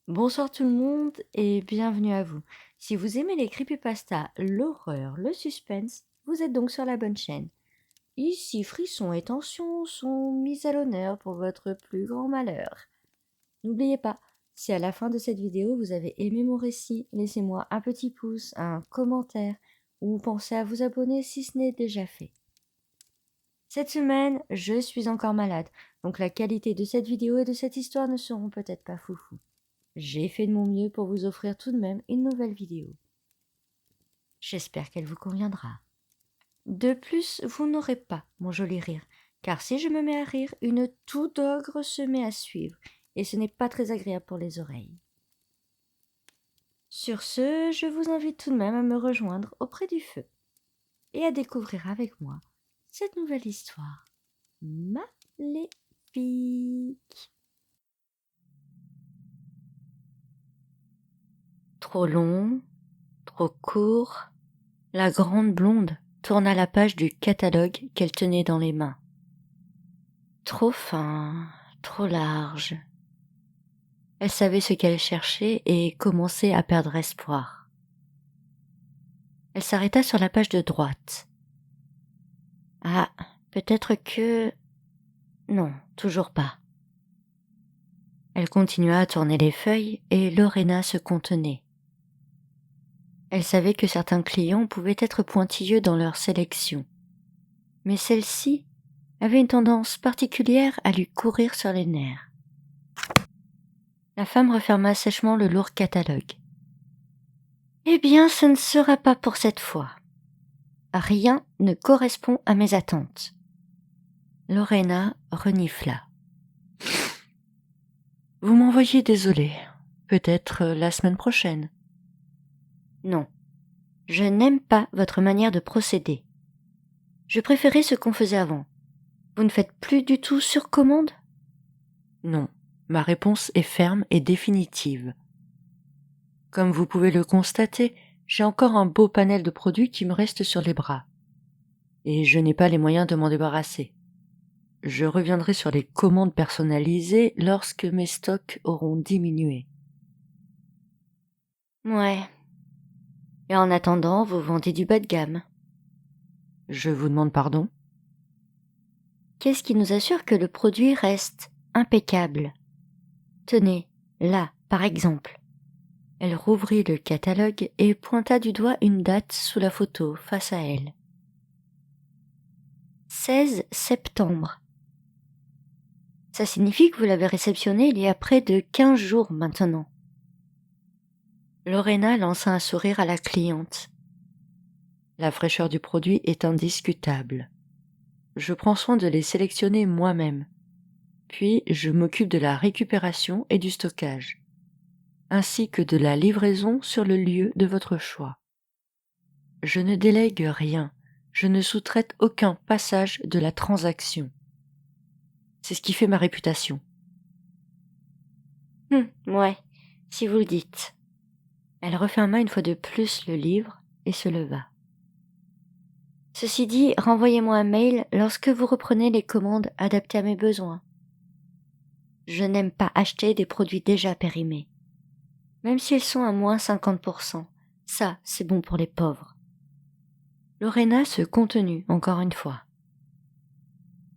Bonsoir tout le monde et bienvenue à vous. Si vous aimez les creepypastas, l'horreur, le suspense, vous êtes donc sur la bonne chaîne. Ici, frissons et tensions sont mis à l'honneur pour votre plus grand malheur. N'oubliez pas, si à la fin de cette vidéo vous avez aimé mon récit, laissez-moi un petit pouce, un commentaire ou pensez à vous abonner si ce n'est déjà fait. Cette semaine, je suis encore malade, donc la qualité de cette vidéo et de cette histoire ne seront peut-être pas foufou. J'ai fait de mon mieux pour vous offrir tout de même une nouvelle vidéo. J'espère qu'elle vous conviendra. De plus, vous n'aurez pas mon joli rire, car si je me mets à rire, une toux d'ogre se met à suivre, et ce n'est pas très agréable pour les oreilles. Sur ce, je vous invite tout de même à me rejoindre auprès du feu, et à découvrir avec moi cette nouvelle histoire maléfique. Trop long, trop court, la grande blonde tourna la page du catalogue qu'elle tenait dans les mains. Trop fin, trop large. Elle savait ce qu'elle cherchait et commençait à perdre espoir. Elle s'arrêta sur la page de droite. Ah, peut-être que... Non, toujours pas. Elle continua à tourner les feuilles et Lorena se contenait. Elle savait que certains clients pouvaient être pointilleux dans leur sélection, mais celle-ci avait une tendance particulière à lui courir sur les nerfs. La femme referma sèchement le lourd catalogue. « Eh bien, ce ne sera pas pour cette fois. Rien ne correspond à mes attentes. » Lorena renifla. « Vous m'envoyez désolé. Peut-être la semaine prochaine. »« Non, je n'aime pas votre manière de procéder. Je préférais ce qu'on faisait avant. Vous ne faites plus du tout sur commande ? » ?»« Non, ma réponse est ferme et définitive. Comme vous pouvez le constater, j'ai encore un beau panel de produits qui me reste sur les bras. Et je n'ai pas les moyens de m'en débarrasser. Je reviendrai sur les commandes personnalisées lorsque mes stocks auront diminué. Ouais. Et en attendant, vous vendez du bas de gamme. Je vous demande pardon ? Qu'est-ce qui nous assure que le produit reste impeccable ? Tenez, là, par exemple. Elle rouvrit le catalogue et pointa du doigt une date sous la photo face à elle. 16 septembre. Ça signifie que vous l'avez réceptionné il y a près de 15 jours maintenant. Lorena lança un sourire à la cliente. La fraîcheur du produit est indiscutable. Je prends soin de les sélectionner moi-même. Puis je m'occupe de la récupération et du stockage, ainsi que de la livraison sur le lieu de votre choix. Je ne délègue rien, je ne sous-traite aucun passage de la transaction. C'est ce qui fait ma réputation. Ouais, si vous le dites. Elle referma une fois de plus le livre et se leva. Ceci dit, renvoyez-moi un mail lorsque vous reprenez les commandes adaptées à mes besoins. Je n'aime pas acheter des produits déjà périmés. Même s'ils sont à moins 50%, ça, c'est bon pour les pauvres. Lorena se contenut encore une fois.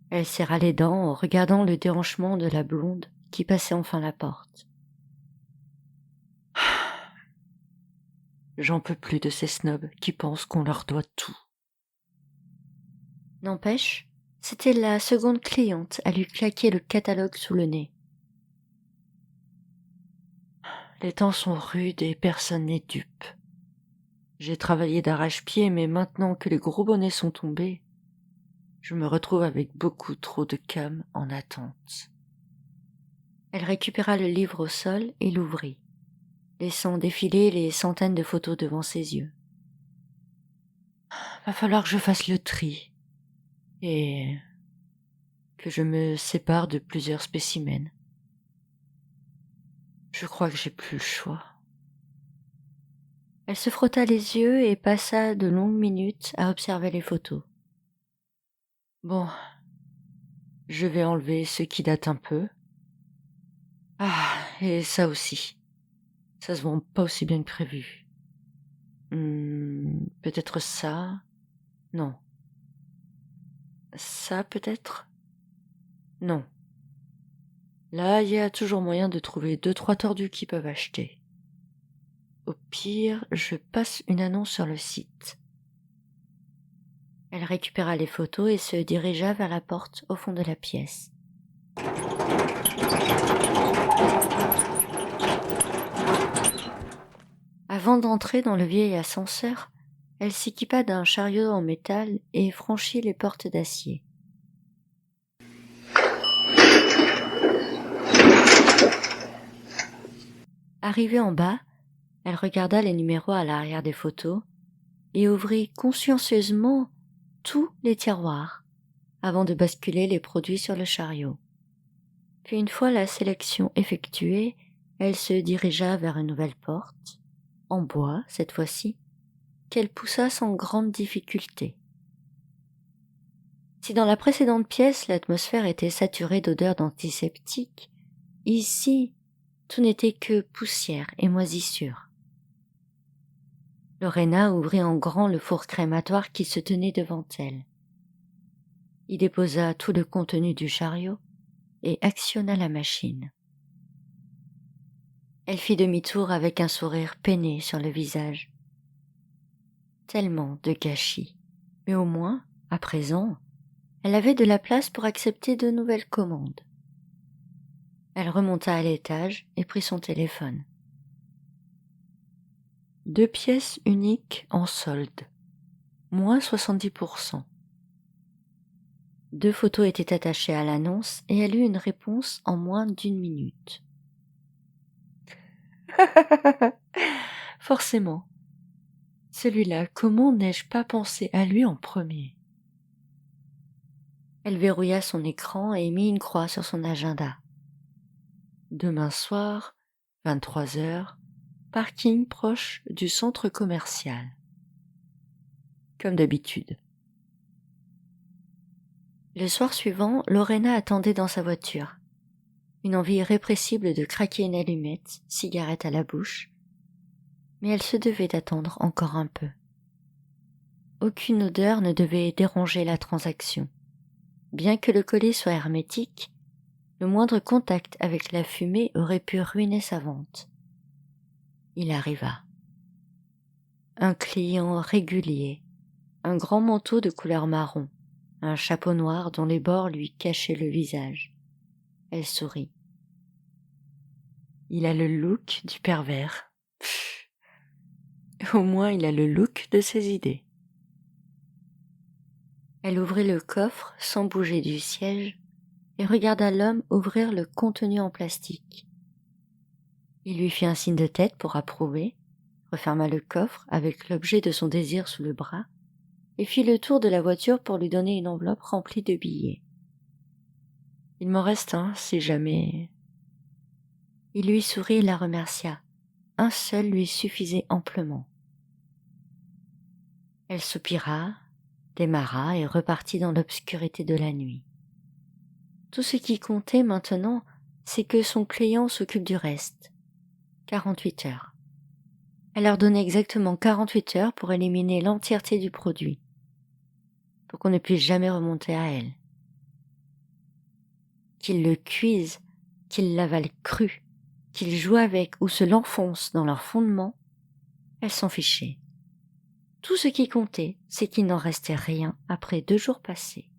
Elle serra les dents en regardant le déhanchement de la blonde qui passait enfin la porte. J'en peux plus de ces snobs qui pensent qu'on leur doit tout. N'empêche, c'était la seconde cliente à lui claquer le catalogue sous le nez. Les temps sont rudes et personne n'est dupe. J'ai travaillé d'arrache-pied, mais maintenant que les gros bonnets sont tombés, je me retrouve avec beaucoup trop de cam en attente. Elle récupéra le livre au sol et l'ouvrit, laissant défiler les centaines de photos devant ses yeux. Va falloir que je fasse le tri et que je me sépare de plusieurs spécimens. Je crois que j'ai plus le choix. Elle se frotta les yeux et passa de longues minutes à observer les photos. Bon, je vais enlever ce qui date un peu. Ah, et ça aussi. Ça se vend pas aussi bien que prévu. Peut-être ça. Non. Ça, peut-être? Non. Là, il y a toujours moyen de trouver 2-3 tordus qui peuvent acheter. Au pire, je passe une annonce sur le site. Elle récupéra les photos et se dirigea vers la porte au fond de la pièce. Avant d'entrer dans le vieil ascenseur, elle s'équipa d'un chariot en métal et franchit les portes d'acier. Arrivée en bas, elle regarda les numéros à l'arrière des photos et ouvrit consciencieusement tous les tiroirs avant de basculer les produits sur le chariot. Puis une fois la sélection effectuée, elle se dirigea vers une nouvelle porte, en bois cette fois-ci, qu'elle poussa sans grande difficulté. Si dans la précédente pièce l'atmosphère était saturée d'odeurs d'antiseptiques, ici tout n'était que poussière et moisissure. Lorena ouvrit en grand le four crématoire qui se tenait devant elle. Y déposa tout le contenu du chariot et actionna la machine. Elle fit demi-tour avec un sourire peiné sur le visage. Tellement de gâchis. Mais au moins, à présent, elle avait de la place pour accepter de nouvelles commandes. Elle remonta à l'étage et prit son téléphone. 2 pièces uniques en solde. Moins 70%. 2 photos étaient attachées à l'annonce et elle eut une réponse en moins d'1 minute. Forcément. Celui-là, comment n'ai-je pas pensé à lui en premier? Elle verrouilla son écran et mit une croix sur son agenda. Demain soir, 23h, parking proche du centre commercial. Comme d'habitude. Le soir suivant, Lorena attendait dans sa voiture. Une envie irrépressible de craquer une allumette, cigarette à la bouche. Mais elle se devait d'attendre encore un peu. Aucune odeur ne devait déranger la transaction. Bien que le colis soit hermétique, le moindre contact avec la fumée aurait pu ruiner sa vente. Il arriva. Un client régulier, un grand manteau de couleur marron, un chapeau noir dont les bords lui cachaient le visage. Elle sourit. Il a le look du pervers. Au moins, il a le look de ses idées. Elle ouvrit le coffre sans bouger du siège et regarda l'homme ouvrir le contenu en plastique. Il lui fit un signe de tête pour approuver, referma le coffre avec l'objet de son désir sous le bras et fit le tour de la voiture pour lui donner une enveloppe remplie de billets. Il m'en reste un, si jamais... Il lui sourit et la remercia. Un seul lui suffisait amplement. Elle soupira, démarra et repartit dans l'obscurité de la nuit. Tout ce qui comptait maintenant, c'est que son client s'occupe du reste. 48 heures. Elle leur donnait exactement 48 heures pour éliminer l'entièreté du produit, pour qu'on ne puisse jamais remonter à elle. Qu'ils le cuisent, qu'ils l'avalent cru, qu'ils jouent avec ou se l'enfoncent dans leur fondement, elle s'en fichait. Tout ce qui comptait, c'est qu'il n'en restait rien après 2 jours passés.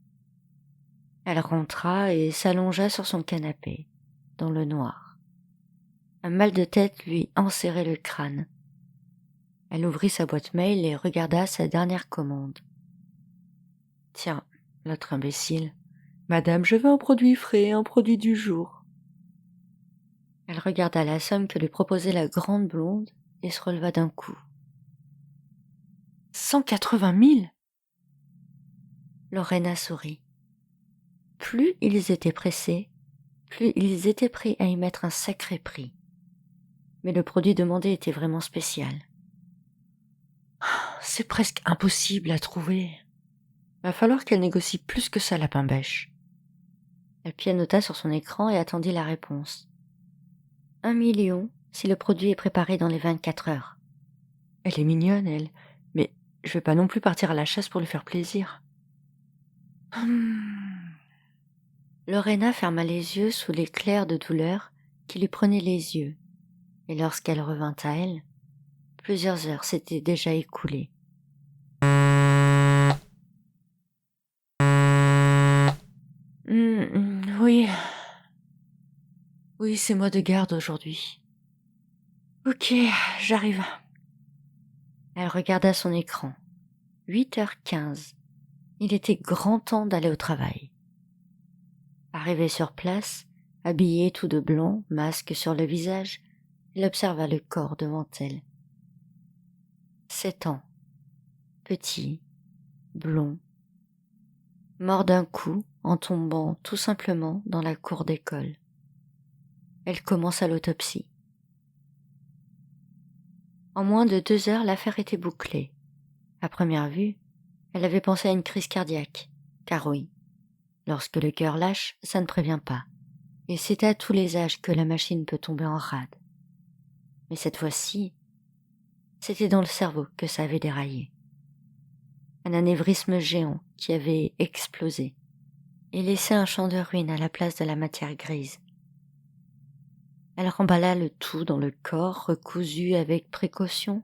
Elle rentra et s'allongea sur son canapé, dans le noir. Un mal de tête lui enserrait le crâne. Elle ouvrit sa boîte mail et regarda sa dernière commande. Tiens, l'autre imbécile. Madame, je veux un produit frais, un produit du jour. Elle regarda la somme que lui proposait la grande blonde et se releva d'un coup. 180 000 ? Lorena sourit. Plus ils étaient pressés, plus ils étaient prêts à y mettre un sacré prix. Mais le produit demandé était vraiment spécial. C'est presque impossible à trouver. Va falloir qu'elle négocie plus que ça, lapin bêche. Elle pianota sur son écran et attendit la réponse. 1 si le produit est préparé dans les 24 heures. Elle est mignonne, elle, mais je vais pas non plus partir à la chasse pour lui faire plaisir. Lorena ferma les yeux sous l'éclair de douleur qui lui prenait les yeux, et lorsqu'elle revint à elle, plusieurs heures s'étaient déjà écoulées. Oui. Oui, c'est moi de garde aujourd'hui. Ok, j'arrive. Elle regarda son écran. 8h15. Il était grand temps d'aller au travail. Arrivée sur place, habillée tout de blanc, masque sur le visage, elle observa le corps devant elle. 7 ans. Petit, blond, mort d'un coup en tombant tout simplement dans la cour d'école. Elle commença l'autopsie. En moins de 2 heures, l'affaire était bouclée. À première vue, elle avait pensé à une crise cardiaque, car oui, lorsque le cœur lâche, ça ne prévient pas. Et c'est à tous les âges que la machine peut tomber en rade. Mais cette fois-ci, c'était dans le cerveau que ça avait déraillé. Un anévrisme géant qui avait explosé et laissé un champ de ruines à la place de la matière grise. Elle remballa le tout dans le corps recousu avec précaution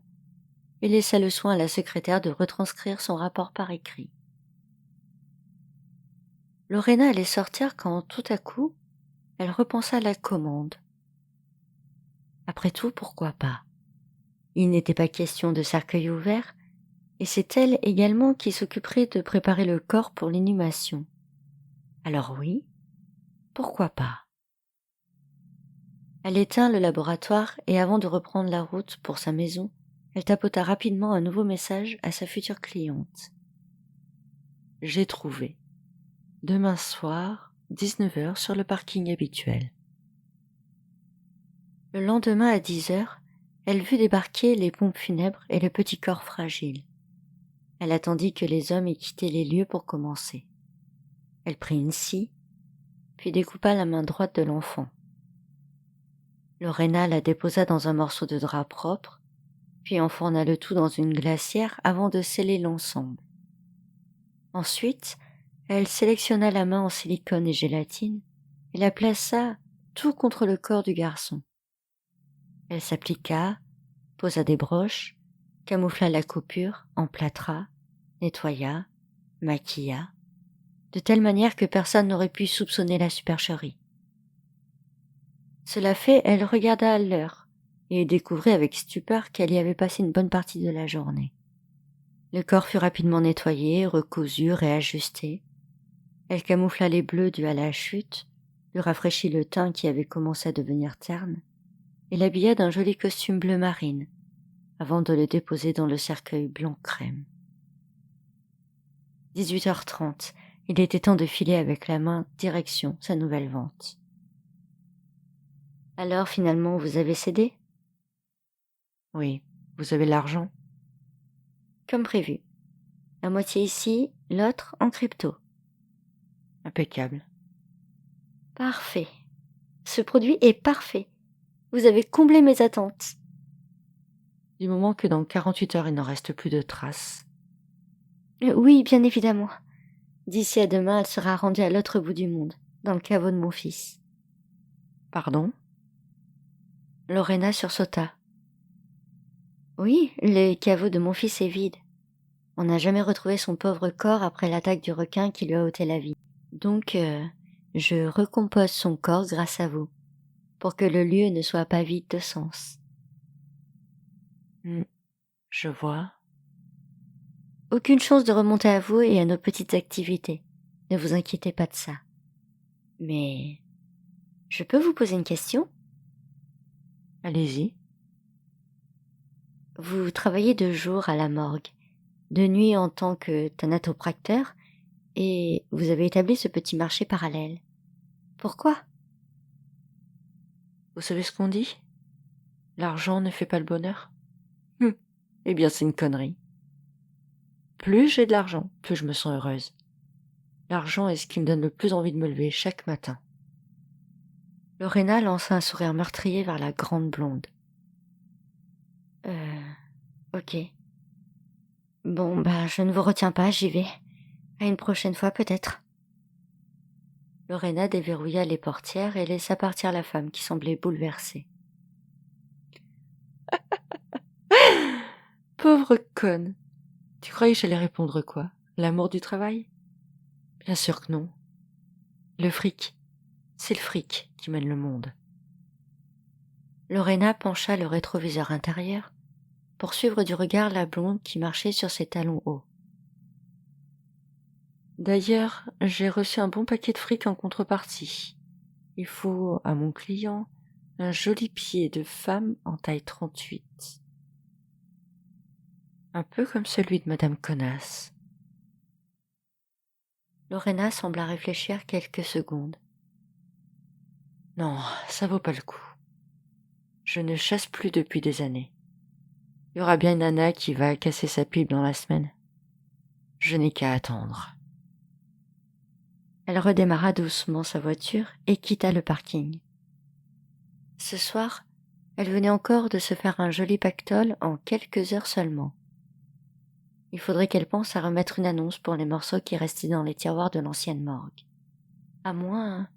et laissa le soin à la secrétaire de retranscrire son rapport par écrit. Lorena allait sortir quand tout à coup, elle repensa à la commande. Après tout, pourquoi pas? Il n'était pas question de cercueil ouvert, et c'est elle également qui s'occuperait de préparer le corps pour l'inhumation. Alors oui, pourquoi pas? Elle éteint le laboratoire et avant de reprendre la route pour sa maison, elle tapota rapidement un nouveau message à sa future cliente. J'ai trouvé. Demain soir, 19h sur le parking habituel. Le lendemain à 10h, elle vit débarquer les pompes funèbres et le petit corps fragile. Elle attendit que les hommes aient quitté les lieux pour commencer. Elle prit une scie, puis découpa la main droite de l'enfant. Lorena la déposa dans un morceau de drap propre, puis enfourna le tout dans une glacière avant de sceller l'ensemble. Ensuite, elle sélectionna la main en silicone et gélatine et la plaça tout contre le corps du garçon. Elle s'appliqua, posa des broches, camoufla la coupure, emplâtra, nettoya, maquilla, de telle manière que personne n'aurait pu soupçonner la supercherie. Cela fait, elle regarda l'heure et découvrit avec stupeur qu'elle y avait passé une bonne partie de la journée. Le corps fut rapidement nettoyé, recousu, réajusté. Elle camoufla les bleus dus à la chute, lui rafraîchit le teint qui avait commencé à devenir terne, et l'habilla d'un joli costume bleu marine, avant de le déposer dans le cercueil blanc crème. 18h30, il était temps de filer avec la main direction sa nouvelle vente. Alors finalement, vous avez cédé? Oui, vous avez l'argent? Comme prévu. La moitié ici, l'autre en crypto. Impeccable. Parfait. Ce produit est parfait. Vous avez comblé mes attentes. Du moment que dans 48 heures il n'en reste plus de traces. Oui, bien évidemment. D'ici à demain, elle sera rendue à l'autre bout du monde, dans le caveau de mon fils. Pardon? Lorena sursauta. Oui, le caveau de mon fils est vide. On n'a jamais retrouvé son pauvre corps après l'attaque du requin qui lui a ôté la vie. Donc, je recompose son corps grâce à vous, pour que le lieu ne soit pas vide de sens. Je vois. Aucune chance de remonter à vous et à nos petites activités. Ne vous inquiétez pas de ça. Mais, je peux vous poser une question? Allez-y. Vous travaillez de jour à la morgue, de nuit en tant que thanatopracteur, et vous avez établi ce petit marché parallèle. Pourquoi? Vous savez ce qu'on dit? L'argent ne fait pas le bonheur? Eh bien, c'est une connerie. Plus j'ai de l'argent, plus je me sens heureuse. L'argent est ce qui me donne le plus envie de me lever chaque matin. Lorena lança un sourire meurtrier vers la grande blonde. Ok. Bon, bah, je ne vous retiens pas, j'y vais. À une prochaine fois, peut-être. Lorena déverrouilla les portières et laissa partir la femme qui semblait bouleversée. Pauvre conne. Tu croyais que j'allais répondre quoi? L'amour du travail? Bien sûr que non. Le fric. C'est le fric qui mène le monde. Lorena pencha le rétroviseur intérieur pour suivre du regard la blonde qui marchait sur ses talons hauts. D'ailleurs, j'ai reçu un bon paquet de fric en contrepartie. Il faut à mon client un joli pied de femme en taille 38. Un peu comme celui de Madame Connasse. Lorena sembla réfléchir quelques secondes. Non, ça vaut pas le coup. Je ne chasse plus depuis des années. Il y aura bien une nana qui va casser sa pipe dans la semaine. Je n'ai qu'à attendre. Elle redémarra doucement sa voiture et quitta le parking. Ce soir, elle venait encore de se faire un joli pactole en quelques heures seulement. Il faudrait qu'elle pense à remettre une annonce pour les morceaux qui restaient dans les tiroirs de l'ancienne morgue. À moins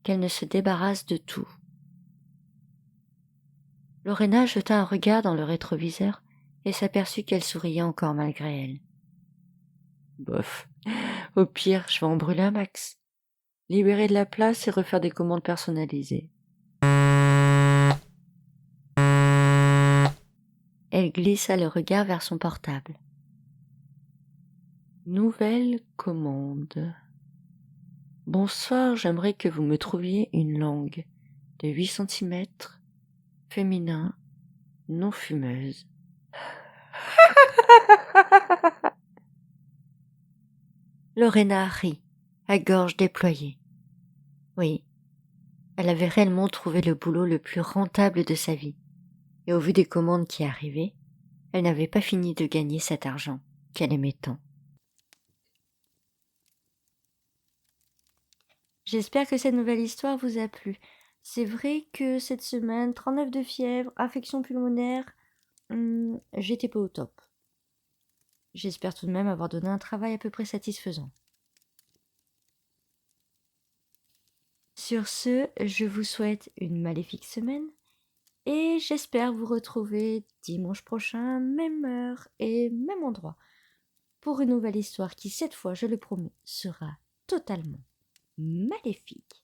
qu'elle ne se débarrasse de tout. Lorena jeta un regard dans le rétroviseur et s'aperçut qu'elle souriait encore malgré elle. Bof. Au pire, je vais en brûler un max. Libérer de la place et refaire des commandes personnalisées. Elle glissa le regard vers son portable. Nouvelle commande. Bonsoir, j'aimerais que vous me trouviez une langue de 8 cm, féminin, non fumeuse. Lorena rit, à gorge déployée. Oui, elle avait réellement trouvé le boulot le plus rentable de sa vie. Et au vu des commandes qui arrivaient, elle n'avait pas fini de gagner cet argent qu'elle aimait tant. J'espère que cette nouvelle histoire vous a plu. C'est vrai que cette semaine, 39 de fièvre, affection pulmonaire, j'étais pas au top. J'espère tout de même avoir donné un travail à peu près satisfaisant. Sur ce, je vous souhaite une maléfique semaine et j'espère vous retrouver dimanche prochain, même heure et même endroit, pour une nouvelle histoire qui, cette fois, je le promets, sera totalement maléfique.